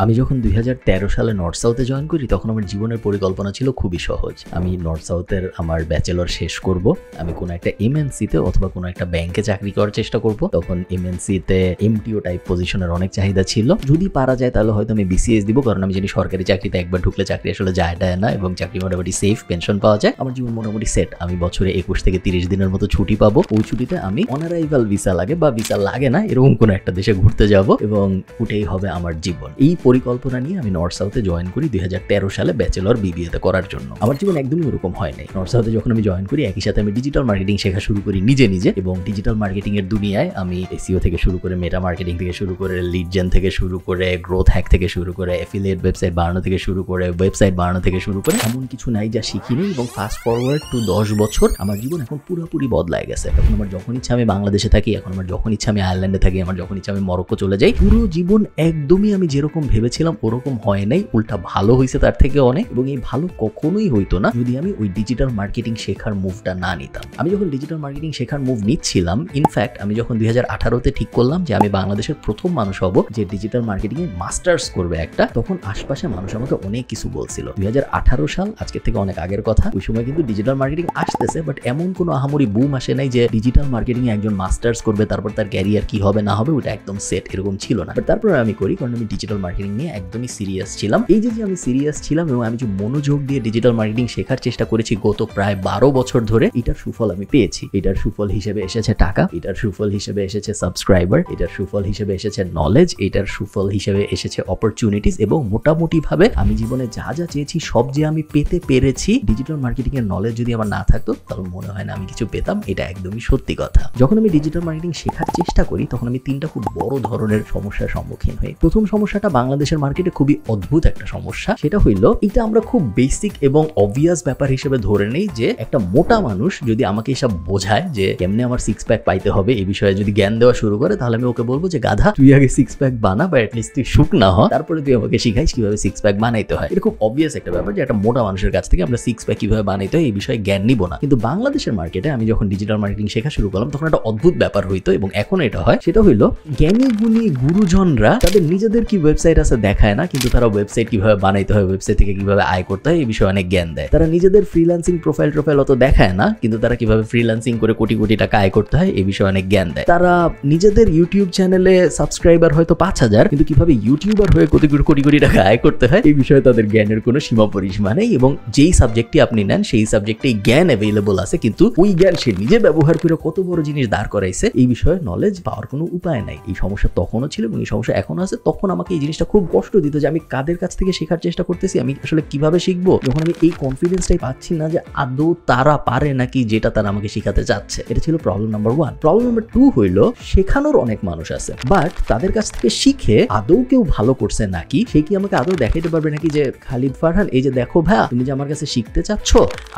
আমি যখন 2013 সালে নর্থ সাউথে জয়েন করি তখন আমার জীবনের পরিকল্পনা ছিল খুবই সহজ। আমি নর্থ সাউথের আমার ব্যাচেলর শেষ করব, আমি কোনো একটা এমএনসিতে অথবা কোনো একটা ব্যাংকে চাকরি করার চেষ্টা করব। তখন এমএনসিতে এমটিও টাইপ পজিশনের অনেক চাহিদা ছিল। যদি পারা যায় তাহলে হয়তো আমি বিসিএস দিব, কারণ আমি জানি সরকারি চাকরিতে একবার ঢুকলে চাকরি আসলে যায় না এবং চাকরি মোটামুটি সেফ, পেনশন পাওয়া যায়। আমার জীবন মোটামুটি সেট। আমি বছরে 21 থেকে 30 দিনের মতো ছুটি পাবো। ওই ছুটিতে আমি অনারাইভাল ভিসা লাগে বা ভিসা লাগে না এরকম কোনো একটা দেশে ঘুরতে যাব এবং ওটাই হবে আমার জীবন। এই পরিকল্পনা নিয়ে আমি নর্থ সাউথে জয়েন করি 2013 সালে ব্যাচেলর বিবিএতে করার জন্য। আমার জীবন একদমই ওরকম হয় নাই। নর্থ সাউথে যখন আমি জয়েন করি একই সাথে আমি ডিজিটাল মার্কেটিং শেখা শুরু করি নিজে এবং ডিজিটাল মার্কেটিং এর দুনিয়ায় আমি এসইও থেকে শুরু করে মেটা মার্কেটিং থেকে শুরু করে লিড জেন থেকে শুরু করে গ্রোথ হ্যাক থেকে শুরু করে অ্যাফিলিয়েট ওয়েবসাইট বানানো থেকে শুরু করে ওয়েবসাইট বানানো থেকে শুরু করে এমন কিছু নাই যা শিখিনি। এবং ফাস্ট ফরওয়ার্ড টু 10 বছর আমার জীবন এখন পুরোপুরি বদলায় গেছে। এখন আমার যখন ইচ্ছা আমি বাংলাদেশে থাকি, এখন আমার যখন ইচ্ছা আমি আয়ারল্যান্ডে থাকি, আমার যখন ইচ্ছা আমি মরক্কো চলে যাই। পুরো জীবন একদমই আমি যেরকম ভেবেছিলাম ওরকম হয় নাই, উল্টা ভালো হয়েছে তার থেকে অনেক। এবং এই ভালো কখনোই হইতো না যদি আমি ওই ডিজিটাল মার্কেটিং শেখার মুভটা না নিতাম। আমি যখন ডিজিটাল মার্কেটিং শেখার মুভ নিচ্ছিলাম, ইনফ্যাক্ট আমি যখন 2018-তে ঠিক করলাম যে আমি বাংলাদেশের প্রথম মানুষ হব যে ডিজিটাল মার্কেটিং এ মাস্টার্স করবে একটা, তখন আশপাশে মানুষ আমাকে অনেক কিছু বলছিল। 2018 সাল আজকের থেকে অনেক আগের কথা। ওই সময় কিন্তু ডিজিটাল মার্কেটিং আসতেছে, বাট এমন কোনো আহামরি বুম আসে নাই যে ডিজিটাল মার্কেটিং এ একজন মাস্টার্স করবে তারপর তার ক্যারিয়ার কি হবে না হবে ওটা একদম সেট, এরকম ছিল না। বাট তারপর আমি করি কারণ আমি ডিজিটাল মার্কেটিং নিয়ে একদমই সিরিয়াস ছিলাম। এই যে আমি সিরিয়াস ছিলাম এবং আমি যে মনোযোগ দিয়ে ডিজিটাল মার্কেটিং শেখার চেষ্টা করেছি গত প্রায় 12 বছর ধরে, এটার সুফল আমি পেয়েছি। এটার সুফল হিসেবে এসেছে টাকা, এটার সুফল হিসেবে এসেছে সাবস্ক্রাইবার, এটার সুফল হিসেবে এসেছে নলেজ, এটার সুফল হিসেবে এসেছে অপরচুনিটিস। এবং মোটামুটি ভাবে আমি জীবনে যা যা চেয়েছি সব যে আমি পেতে পেরেছি। ডিজিটাল মার্কেটিং এর নলেজ যদি আমার না থাকতো তাহলে মনে হয় না আমি কিছু পেতাম। এটা একদমই সত্যি কথা। যখন আমি ডিজিটাল মার্কেটিং শেখার চেষ্টা করি তখন আমি 3টা খুব বড় ধরনের সমস্যার সম্মুখীন হই। প্রথম সমস্যাটা বাংলাদেশের মার্কেটে খুবই অদ্ভুত একটা সমস্যা। সেটা হইলো এটা আমরা খুব বেসিক এবং অবভিয়াস ব্যাপার হিসেবে ধরে নেই যে একটা মোটা মানুষ যদি আমাকে এসব বোঝায় যে কেমনে আমার সিক্স প্যাক পাইতে হবে এই বিষয়ে যদি জ্ঞান দেওয়া শুরু করে, তাহলে আমি ওকে বলবো যে গাধা তুই আগে সিক্স প্যাক বানা বা অ্যাটলিস্ট তুই শুক না হ, তারপরে তুই আমাকে শিখাইস কিভাবে সিক্স প্যাক বানাইতে হয়। এটা খুব অবভিয়াস একটা ব্যাপার যে একটা মোটা মানুষের কাছ থেকে আমরা সিক্স প্যাক কিভাবে বানাইতে হয় এই বিষয়ে জ্ঞান নিব না। কিন্তু বাংলাদেশের মার্কেটে আমি যখন ডিজিটাল মার্কেটিং শেখা শুরু করলাম তখন একটা অদ্ভুত ব্যাপার হইতো এবং এখন এটা হয়। সেটা হইলো জ্ঞানী গুণী গুরুজনরা তাদের নিজেদের কি ওয়েবসাইট আছে দেখায় না, কিন্তু তারা ওয়েবসাইট কিভাবে বানাইতে হয়, ওয়েবসাইট থেকে কিভাবে আয় করতে হয় এই বিষয়ে অনেক জ্ঞান দেয়। তারা নিজেদের ফ্রিল্যান্সিং প্রোফাইল অত দেখায় না, কিন্তু তারা কিভাবে ফ্রিল্যান্সিং করে কোটি কোটি টাকা আয় করতে হয় এই বিষয়ে অনেক জ্ঞান দেয়। তারা নিজেদের ইউটিউব চ্যানেলে সাবস্ক্রাইবার হয়তো 5000, কিন্তু কিভাবে ইউটিউবার হয়ে কোটি কোটি টাকা আয় করতে হয় এই বিষয়ে তাদের জ্ঞানের কোনো সীমা পরিসীমা নেই। এবং যেই সাবজেক্টটি আপনি নেন সেই সাবজেক্টেই জ্ঞান অ্যাভেলেবল আছে, কিন্তু ওই জ্ঞান সে নিজে ব্যবহার করে কত বড় জিনিস দাঁড় করাইছে এই বিষয়ে নলেজ পাওয়ার কোনো উপায় নাই। এই সমস্যা তখনও ছিল এবং এই সমস্যা এখনো আছে। তখন আমাকে এই জিনিসটা খুব কষ্ট দিত যে আমি কাদের কাছ থেকে শেখার চেষ্টা করতেছি, আমি আসলে কিভাবে শিখবো, যখন আমি এই কনফিডেন্সটাই পাচ্ছি না যে আদৌ তারা পারে নাকি যেটা তারা আমাকে শেখাতে চাচ্ছে। এটা ছিল প্রবলেম নাম্বার 1। প্রবলেম নাম্বার 2 হইলো শেখানোর অনেক মানুষ আছে, বাট তাদের কাছ থেকে শিখে আদৌ কেউ ভালো করছে নাকি সে কি আমাকে আদৌ দেখাইতে পারবে নাকি যে খালিদ ফারহান এই যে দেখো ভাইয়া তুমি যে আমার কাছে শিখতে চাচ্ছ,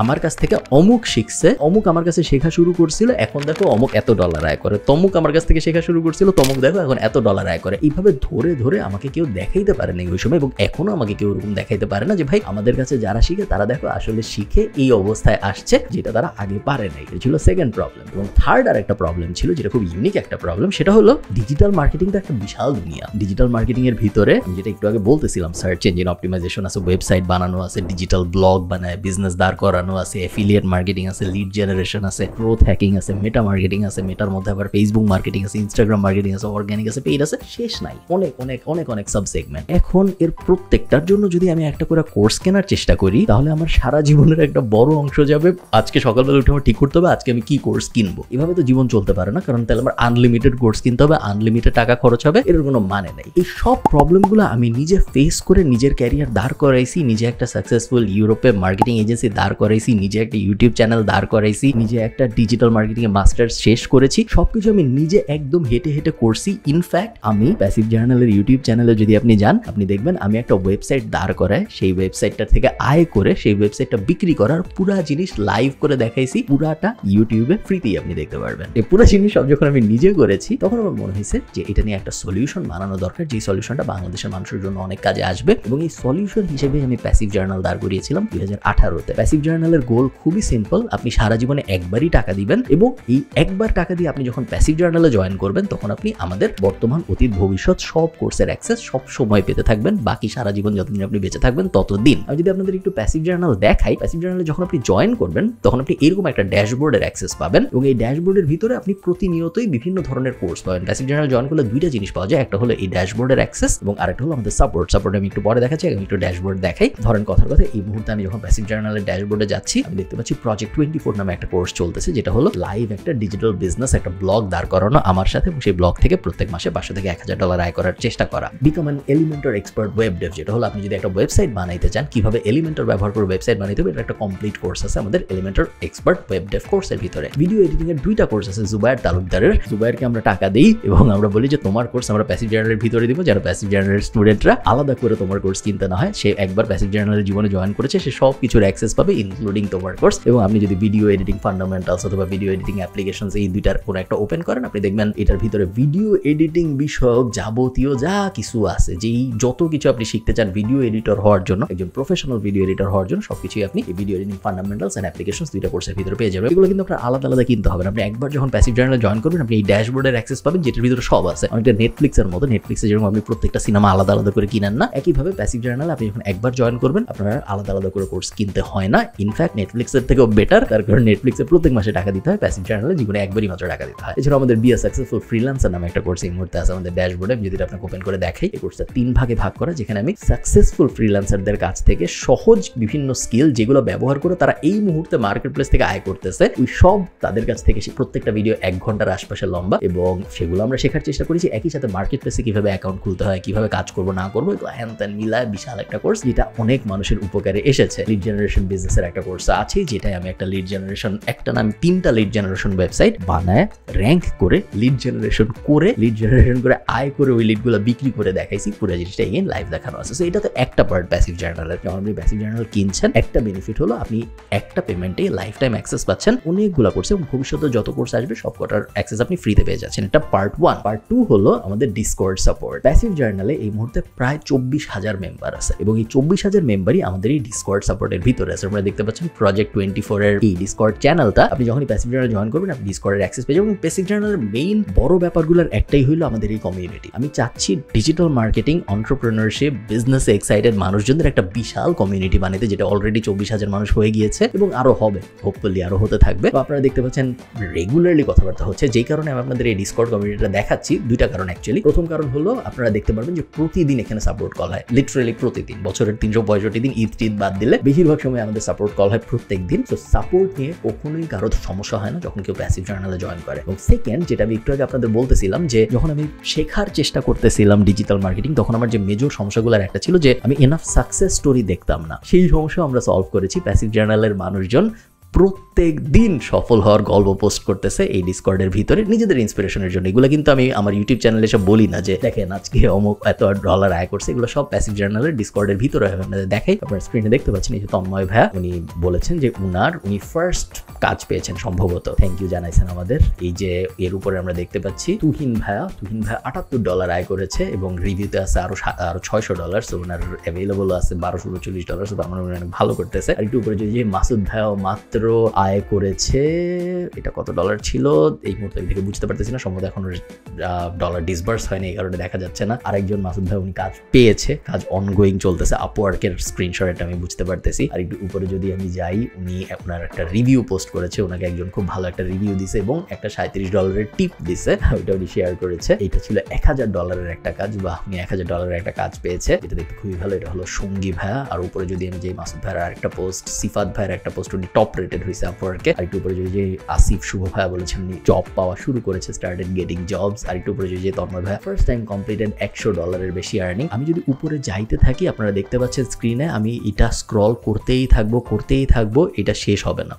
আমার কাছ থেকে অমুক শিখছে, অমুক আমার কাছে শেখা শুরু করছিল, এখন দেখো অমুক এত ডলার আয় করে, তমুক আমার কাছ থেকে শেখা শুরু করছিল, তমুক দেখো এখন এত ডলার আয় করে। এইভাবে ধরে ধরে আমাকে কেউ দেখাইতে পারে না ওই সময়, এবং এখনো আমাকে কেউ এরকম দেখাইতে পারে না যে ভাই আমাদের কাছে যারা শিখে তারা দেখো আসলে শিখে এই অবস্থায় আসছে যেটা তারা আগে পারে নাই। এটা ছিল সেকেন্ড প্রবলেম। এবং থার্ড আর একটা প্রবলেম ছিল যেটা খুব ইউনিক একটা প্রবলেম। সেটা হলো ডিজিটাল মার্কেটিংটা একটা বিশাল দুনিয়া। ডিজিটাল মার্কেটিং এর ভিতরে আমি যেটা একটু আগে বলতেছিলাম, সার্চ ইঞ্জিন অপটিমাইজেশন আছে, ওয়েবসাইট বানানো আছে, ডিজিটাল ব্লগ বানায় বিজনেস দাঁড় করানো আছে, অ্যাফিলিয়েট মার্কেটিং আছে, লিড জেনারেশন আছে, গ্রোথ হ্যাকিং আছে, মেটা মার্কেটিং আছে, মেটার মধ্যে আবার ফেসবুক মার্কেটিং আছে, ইনস্টাগ্রাম মার্কেটিং আছে, অর্গানিক আছে, পেইড আছে, শেষ নাই। অনেক অনেক অনেক অনেক সাব সেগমেন্ট। এখন এর প্রত্যেকটার জন্য যদি আমি একটা করে কোর্স কেনার চেষ্টা করি তাহলে আমার সারা জীবনের একটা বড় অংশ যাবে। আজকে সকালবেলা উঠে আমার ঠিক করতে হবে আজকে আমি কি কোর্স কিনবো। এভাবে তো জীবন চলতে পারে না, কারণ তাহলে আমার আনলিমিটেড কোর্স কিনতে হবে, আনলিমিটেড টাকা খরচ হবে, এর কোনো মানে নেই। এই সব প্রবলেমগুলো আমি নিজে ফেস করে নিজের ক্যারিয়ার দাঁড় করাইছি, নিজে একটা সাকসেসফুল ইউরোপে মার্কেটিং এজেন্সি দাঁড় করাইছি, নিজে একটা ইউটিউব চ্যানেল দাঁড় করাইছি, নিজে একটা ডিজিটাল মার্কেটিং এ মাস্টার্স শেষ করেছি। সবকিছু আমি নিজে একদম হেঁটে হেঁটে করছি। ইনফ্যাক্ট আমি প্যাসিভ জার্নালের ইউটিউব চ্যানেলে যদি আপনি যান আপনি দেখবেন আমি একটা ওয়েবসাইট দাঁড় করায় সেই ওয়েবসাইটটা থেকে আয় করে সেই ওয়েবসাইটটা বিক্রি করার পুরা জিনিস লাইভ করে দেখাইছি। পুরাটা ইউটিউবে ফ্রিতেই আপনি দেখতে পারবেন। এই পুরো জিনিস সব যখন আমি নিজে করেছি তখন আমার মনে হয়েছে যে এটা নিয়ে একটা সলিউশন বানানো দরকার, যে সলিউশনটা বাংলাদেশের মানুষের জন্য অনেক কাজে আসবে। এবং এই সলিউশন হিসেবে আমি প্যাসিভ জার্নাল দাঁড় করিয়েছিলাম 2018-তে। প্যাসিভ জার্নালের গোল খুবই সিম্পল, আপনি সারা জীবনে একবারই টাকা দিবেন এবং এই একবার টাকা দিয়ে আপনি যখন প্যাসিভ জার্নালে জয়েন করবেন তখন আপনি আমাদের বর্তমান অতীত ভবিষ্যৎ সব কোর্সের অ্যাক্সেস সব সময় পেতে থাকবেন, বাকি সারা জীবন যতদিন আপনি বেঁচে থাকবেন ততদিন। আমি যদি আপনাদের একটু প্যাসিভ জার্নাল দেখাই, প্যাসিভ জার্নালে যখন আপনি জয়েন করবেন তখন আপনি এরকম একটা ড্যাশবোর্ডের অ্যাক্সেস পাবেন এবং এই ড্যাশবোর্ডের ভিতরে আপনি প্রতিনিয়তই বিভিন্ন ধরনের কোর্স পাবেন। প্যাসিভ জার্নাল জয়েন করলে দুইটা জিনিস পাওয়া যায়, একটা হলো এই ড্যাশবোর্ডের অ্যাক্সেস এবং আরেকটা হলো আমাদের সাপোর্ট। আমি একটু পরে দেখাচ্ছি, আমি একটু ড্যাশবোর্ড দেখাই। ধরেন কথার কথা এই মুহূর্তে আমি যখন প্যাসিভ জার্নালের ড্যাশবোর্ডে যাচ্ছি, আমি দেখতে পাচ্ছি প্রজেক্ট 24 নামে একটা কোর্স চলতেছে, যেটা হলো লাইভ একটা ডিজিটাল বিজনেস, একটা ব্লগ দাঁড় করানো আমার সাথে এবং সেই ব্লগ থেকে প্রত্যেক মাসে $500 থেকে $1000 আয় করার চেষ্টা করা। Become an Elementor expert web Dave, যেটা হলো আপনি যদি একটা ওয়েবসাইট বানাইতে চান, কিভাবে এলিমেন্টর ব্যবহার করে ওয়েবসাইট বানাইতে হবে, এটা একটা কমপ্লিট কোর্স আছে আমাদের এলিমেন্টর এক্সপার্ট ওয়েব ডেভ কোর্সের ভিতরে। ভিডিও এডিটিং এর দুইটা কোর্স আছে জুবায়ের তালুকদারের। জুবায়েরকে আমরা টাকা দিই এবং আমরা বলি যে তোমার কোর্স আমরা প্যাসিভ জার্নালের ভিতরে দিব, যেন প্যাসিভ জার্নালের স্টুডেন্টরা আলাদা করে তোমার কোর্স কিনতে না হয়। সে একবার প্যাসিভ জার্নালের জীবনে জয়েন করেছে, সে সব কিছুর অ্যাক্সেস পাবে ইনক্লুডিং তোমার কোর্স। এবং আপনি যদি ভিডিও এডিটিং ফান্ডামেন্টালস অথবা ভিডিও এডিটিং অ্যাপ্লিকেশনস এই দুইটার কোনো একটা ওপেন করেন, আপনি দেখবেন এটার ভিতরে ভিডিও এডিটিং বিষয়ক যাবতীয় যা কিছু আছে, যেই যত কিছু আপনি শিখতে চান ভিডিও এডিটর হওয়ার জন্য, একজন প্রফেশনাল ভিডিও এডিটর হওয়ার জন্য, সবকিছুই আপনি এই video editing fundamentals and applications দুইটা কোর্সের ভিতরে পেয়ে যাবেন। এগুলো কিন্তু আপনার আলাদা আলাদা কিনতে হবে না। আপনি একবার যখন প্যাসিভ জার্নালে জয়েন করবেন, আপনি এই ড্যাশবোর্ডের অ্যাক্সেস পাবেন, যেটার ভিতরে সব আছে। অনেকটা নেটফ্লিক্সের মতো। নেটফ্লিক্সে যেরকম আপনি প্রত্যেকটা সিনেমা আলাদা আলাদা করে কিনেন না, একইভাবে প্যাসিভ জার্নালে আপনি যখন একবার জয়েন করবেন, আপনার আলাদা আলাদা করে কোর্স কিনতে হয় না। ইনফ্যাক্ট নেটফ্লিক্সের থেকেও বেটার, তার কারণ নেটফ্লিক্সে প্রত্যেক মাসে টাকা দিতে হয়, প্যাসিভ জার্নালে জীবনে একবারই মাত্র টাকা দিতে হয়। এছাড়া আমাদের বি এ সাকসেসফুল ফ্রিল্যান্সার নামে একটা কোর্স এই মুহূর্তে আছে আমাদের ড্যাশবোর্ডে। আমি যদি আপনাকে ওপেন করে দেখাই, এই কোর্সটা 3 ভাগে ভাগ করা, যেখানে আমি সাকসেসফুল ফ্রিল্যান্সারদের কাছ থেকে সহজ বিভিন্ন স্কিল যেগুলো ব্যবহার করে তারা এই মুহূর্তে মার্কেট প্লেস থেকে আয় করতেছে, ওই সব তাদের কাছ থেকে প্রত্যেকটা ভিডিও 1 ঘন্টার আশপাশে লম্বা এবং সেগুলো আমরা শেখার চেষ্টা করেছি। একই সাথে মার্কেট প্লেসে কিভাবে অ্যাকাউন্ট খুলতে হয়, কিভাবে কাজ করবো না করবো, এগুলো হ্যান ত্যান মিলায় বিশাল একটা কোর্স, যেটা অনেক মানুষের উপকারে এসেছে। লিড জেনারেশন বিজনেসের একটা কোর্স আছে, যেটাই আমি একটা লিড জেনারেশন, একটা না আমি 3টা লিড জেনারেশন ওয়েবসাইট বানায় র্যাঙ্ক করে লিড জেনারেশন করে আয় করে ওই লিডগুলো বিক্রি করে দেখাইছি। পুরো জিনিসটা এগেইন লাইভ দেখানো আছে। সো এটা তো একটা পার্ট প্যাসিভ জার্নালের। যখন আপনি প্যাসিভ জার্নাল কিনছেন, একটা বেনিফিট হলো আপনি একটা পেমেন্টে লাইফ টাইম অ্যাক্সেস পাচ্ছেন অনেকগুলো কোর্স এবং ভবিষ্যতে যত কোর্স আসবে সব কটার অ্যাক্সেস আপনি ফ্রিতে পেয়ে যাচ্ছেন। এটা পার্ট 1। পার্ট 2 হলো আমাদের ডিসকর্ড সাপোর্ট। প্যাসিভ জার্নালে এই মুহূর্তে প্রায় 24,000 মেম্বার আছে এবং এই 24,000 মেম্বারই আমাদের এই ডিসকর্ড সাপোর্টের ভিতরে আছে। আপনারা দেখতে পাচ্ছেন প্রজেক্ট 24 এর এই ডিসকর্ড চ্যানেলটা, আপনি যখনই প্যাসিভ জার্নাল জয়েন করবেন, আপনি ডিসকর্ডের অ্যাক্সেস পেয়ে যাবেন। প্যাসিভ জার্নালের মেইন বড় ব্যাপারগুলোর একটাই হলো আমাদের এই কমিউনিটি। আমি চাচ্ছি ডিজিটাল মার্কেটিং, এন্টারপ্রেনারশিপ, বিজনেসে এক্সাইটেড মানুষজনদের একটা বিশাল কমিউনিটি বানাতে, যেটা অলরেডি 24,000 মানুষ হয়ে গিয়েছে এবং আরো হবে, হোপফুলি আরো হতে থাকবে। তো আপনারা দেখতে পাচ্ছেন রেগুলারলি কথাবার্তা হচ্ছে, যেই কারণে আমি আপনাদের এই ডিসকর্ড কমিউনিটিটা দেখাচ্ছি। দুইটা কারণ অ্যাকচুয়ালি। প্রথম কারণ হলো আপনারা দেখতে পারবেন যে প্রতিদিন এখানে সাপোর্ট কল হয়, লিটারালি প্রতিদিন, বছরের 365 দিন, ঈদ বাদ দিলে বেশিরভাগ সময় আমাদের সাপোর্ট কল হয় প্রত্যেক দিন। তো সাপোর্ট নিয়ে কখনোই কারো সমস্যা হয় না যখন কেউ প্যাসিভ জার্নালে জয়েন করে। এবং সেকেন্ড, যেটা আমি একটু আগে আপনাদের বলতেছিলাম, যে যখন আমি শেখার চেষ্টা করতেছিলাম ডিজিটাল মার্কেটিং, তখন আমার যে মেজর সমস্যাগুলোর একটা ছিল যে আমি এনাফ সাকসেস স্টোরি দেখতাম না। সেই সমস্যা আমরা সলভ করেছি। প্যাসিভ জার্নালের মানুষজন প্রত্যেক দিন সফল হওয়ার গল্প পোস্ট করতেছে এই ডিসকর্ডের ভিতরে নিজেদের ইন্সপিরেশনের জন্য। এগুলো কিন্তু আমি আমার ইউটিউব চ্যানেলে সব বলি না যে দেখেন আজকে অমুক এত $1 আয় করছে, এগুলো সব প্যাসিভ জার্নালের ডিসকর্ডের ভিতরে আপনাদের দেখাই। আপনার স্ক্রিনে দেখতে পাচ্ছেন এই যে তন্ময় ভাইয়া, উনি বলেছেন যে উনি ফার্স্ট কাজ পেয়েছেন সম্ভবত, থ্যাংক ইউ জানাইছেন আমাদের। এই যে এর উপরে আমরা দেখতে পাচ্ছি তুহিন ভাইয়া $78 আয় করেছে এবং রিভিউতে আছে আরো $600। সো ওনার অ্যাভেলেবল আছে $1240। সো তার মানে উনি অনেক ভালো করতেছে। আর একটু উপরে যে মাসুদ ভাইয়া মাত্র আয় করেছে, এটা কত ডলার ছিল এই মুহূর্তে থেকে বুঝতে পারতেছি না, সম্ভবত এখন ডলার ডিসবার্স হয়নি, এই কারণে দেখা যাচ্ছে না। আরেকজন মাসুদ ভাই, উনি কাজ পেয়েছে, কাজ অনগোয়িং চলতেছে, আপওয়ার্কের স্ক্রিনশট এটা আমি বুঝতে পারতেছি। আর একটু উপরে যদি আমি যাই, উনি আপনার একটা রিভিউ পোস্ট করেছে, ওনাকে একজন খুব ভালো একটা রিভিউ দিছে এবং একটা $37 টিপ দিছে, ওইটা উনি শেয়ার করেছে। এটা ছিল $1000 একটা কাজ, বা উনি $1000 একটা কাজ পেয়েছে, এটা দেখতে খুবই ভালো। এটা হলো সঙ্গী ভাইয়া। আর উপরে যদি আমি যে মাসুদ ভাইয়ের আরেকটা পোস্ট, সিফাত ভাইয়ের একটা পোস্ট, উনি টপ রেটেড হয়েছে আপওয়ার্কে। আর একটু উপরে যে আসিফ শুভ ভাইয়া বলেছেন উনি জব পাওয়া শুরু করেছে, স্টার্টেড গেটিং জবস। আর একটু উপরে যে তন্ময় ভাইয়া ফার্স্ট টাইম কমপ্লিটেড $100 বেশি আর্নিং। আমি যদি উপরে যাইতে থাকি, আপনারা দেখতে পাচ্ছেন স্ক্রিনে, আমি এটা স্ক্রল করতেই থাকবো, এটা শেষ হবে না।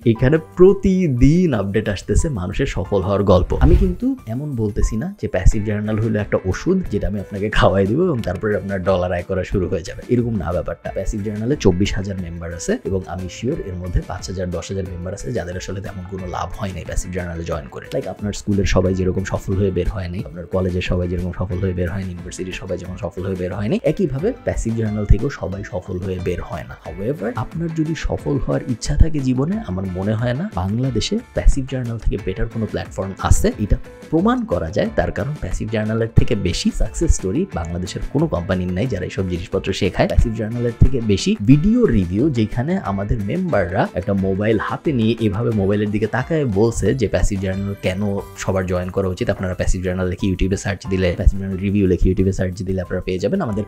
এইখানে প্রতিদিন আপডেট আসতেছে মানুষের সফল হওয়ার গল্প। আমি কিন্তু এমন বলতেছি না যে প্যাসিভ জার্নাল হলো একটা ওষুধ যেটা আমি আপনাকে খাওয়াই দিব এবং তারপরে আপনার $1 আয় করা শুরু হয়ে যাবে, এরকম না ব্যাপারটা। প্যাসিভ জার্নালে 24,000 মেম্বার আছে এবং আমি শিওর এর মধ্যে 5,000 10,000 মেম্বার আছে যাদের আসলে তেমন কোনো লাভ হয় নাই প্যাসিভ জার্নালে জয়েন করে। লাইক আপনার স্কুলের সবাই যেরকম সফল হয়ে বের হয়নি, আপনার কলেজের সবাই যেরকম সফল হয়ে বের হয়নি, ইউনিভার্সিটির সবাই যেমন সফল হয়ে বের হয়নি, একইভাবে প্যাসিভ জার্নাল থেকেও সবাই সফল হয়ে বের হয় না। হাউএভার আপনার যদি সফল হওয়ার ইচ্ছা থাকে জীবনে, আমার মনে হয় না বাংলাদেশে প্যাসিভ জার্নাল থেকে বেটার কোনো প্ল্যাটফর্ম আছে। এটা প্রমাণ করা যায়, তার কারণ প্যাসিভ জার্নালের থেকে বেশি সাকসেস স্টোরি বাংলাদেশের কোনো কোম্পানির নাই যারা এইসব জিনিসপত্র শেখায়। প্যাসিভ জার্নালের থেকে বেশি ভিডিও রিভিউ, যেখানে আমাদের মেম্বাররা একটা মোবাইল হাতে নিয়ে এভাবে মোবাইলের দিকে তাকায় বলছে যে প্যাসিভ জার্নাল কেন সবার জয়েন করা উচিত। আপনারা প্যাসিভ জার্নাল লিখে ইউটিউবে সার্চ দিলে, প্যাসিভ জার্নাল রিভিউ লিখে ইউটিউবে সার্চ দিলে আপনারা পেয়ে যাবেন। আমাদের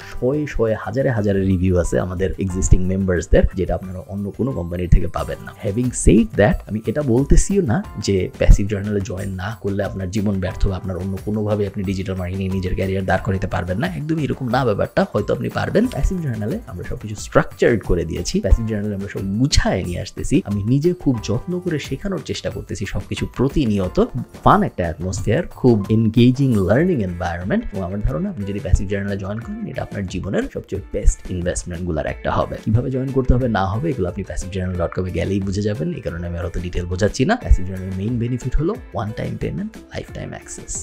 শয়ে হাজারে হাজারে রিভিউ আছে আমাদের এক্সিস্টিং মেম্বার্সদের, যেটা আপনারা অন্য কোনো কোম্পানির থেকে পাবেন না। হ্যাভিং সেড দ্যাট, আমি এটা বলতেছিও না যে প্যাসিভ জার্নালে জয়েন না করলে আপনার জীবন ব্যর্থ বা আপনার অন্য কোনোভাবে আপনি ডিজিটাল মার্কেটিং নিজের ক্যারিয়ার দাঁড় করাতে পারবেন না। একদমই এরকম না ব্যাপারটা, হয়তো আপনি পারবেন। প্যাসিভ জার্নালে আমরা সবকিছু স্ট্রাকচার্ড করে দিয়েছি, প্যাসিভ জার্নালে আমরা সব গুছায় নিয়ে আসতেছি। আমি নিজে খুব যত্ন করে শেখানোর চেষ্টা করতেছি সবকিছু প্রতিনিয়ত। ফান একটা অ্যাটমসফিয়ার, খুব এনগেজিং লার্নিং এনভায়রনমেন্ট, এবং আমার ধারণা আপনি যদি প্যাসিভ জার্নালে জয়েন করেন এটা আপনার জীবনের সবচেয়ে বেস্ট ইনভেস্টমেন্টগুলোর একটা হবে। কিভাবে জয়েন করতে হবে না হবে এগুলো আপনি passivejournal.com গেলেই বুঝে যাবেন, এই কারণে আমি আর অত ডিটেল বোঝাচ্ছি না। প্যাসিভ জার্নালের মেইন বেনিফিট হলো one time payment, life time access.